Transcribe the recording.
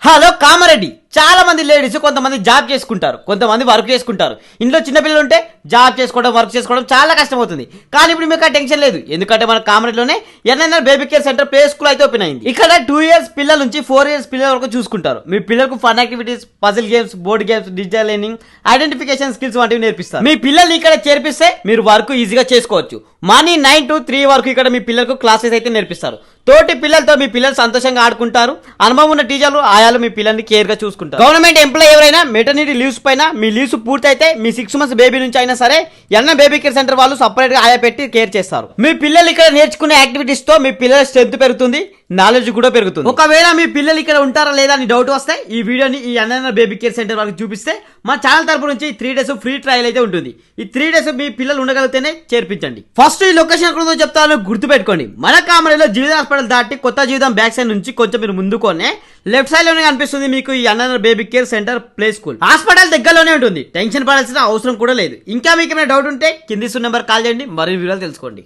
Hello Kamareddy, చాలా మంది ladies కొంతమంది జాబ్ చేసుకుంటారు, కొంతమంది వర్క్ చేసుకుంటారు. ఇంట్లో చిన్నపిల్లలు ఉంటే జాబ్ చేసుకోవడం, వర్క్ చేసుకోవడం చాలా కష్టమవుతుంది. కానీ ఇప్పుడు మీకు ఆ టెన్షన్ లేదు, ఎందుకంటే మన కామారెడ్డిలోనే NNR baby care centre play school అయితే ఓపెన్ అయింది. ఇక్కడ 2 years పిల్లల నుంచి 4 years పిల్లల వరకు చూసుకుంటారు. మీ పిల్లలకు fun activities, puzzle games, board games, digital learning, identification skills వంటివి నేర్పిస్తారు. మీ పిల్లల్ని ఇక్కడ చేర్పిస్తే మీరు వర్క్ ఈజీగా చేసుకోవచ్చు. మార్నింగ్ 9 to 3 వరకు ఇక్కడ మీ పిల్లలకు క్లాసెస్ అయితే నేర్పిస్తారు. తోటి పిల్లలతో మీ పిల్లలు సంతోషంగా ఆడుకుంటారు. అనుభవం ఉన్న టీచర్లు, ఆయాలు మీ పిల్లల్ని కేర్ గా చూసుకుంటారు. గవర్నమెంట్ ఎంప్లాయ్ ఎవరైనా మెటర్నిటీ లీవ్స్ పైన మీ లీవ్స్ పూర్తి అయితే మీ 6 months బేబీ నుంచి అయినా సరే ఎన్న బేబీ కేర్ సెంటర్ వాళ్ళు సపరేట్ గా ఆయా పెట్టి కేర్ చేస్తారు. మీ పిల్లలు ఇక్కడ నేర్చుకునే యాక్టివిటీస్ తో మీ పిల్లల స్ట్రెంత్ పెరుగుతుంది, నాలెడ్జ్ కూడా పెరుగుతుంది. ఒకవేళ మీ పిల్లలు ఇక్కడ ఉంటారా లేదా అని డౌట్ వస్తే ఈ వీడియోని ఈ ఎన్ఎన్ఆర్ బేబీ కేర్ సెంటర్ వాళ్ళకి చూపిస్తే మా ఛానల్ తరపు నుంచి 3 days ఫ్రీ ట్రయల్ అయితే ఉంటుంది. ఈ 3 days మీ పిల్లలు ఉండగలిగితేనే చేర్పించండి. ఫస్ట్ ఈ లొకేషన్ ఎక్కడ ఉందో చెప్తాను, గుర్తు పెట్టుకోండి. మన కామరేలో జీవితం హాస్పిటల్ దాటి కొత్త జీవితం బ్యాక్ సైడ్ నుంచి కొంచెం మీరు ముందుకొనే లెఫ్ట్ సైడ్ లోనే కనిపిస్తుంది మీకు ఈ NNR baby care centre play school. Hospital దగ్గరలోనే ఉంటుంది, టెన్షన్ పడాల్సిన అవసరం కూడా లేదు. ఇంకా మీకు ఏమైనా డౌట్ ఉంటే కింది నెంబర్ కాల్ చేయండి, మరిన్ని వివరాలు తెలుసుకోండి.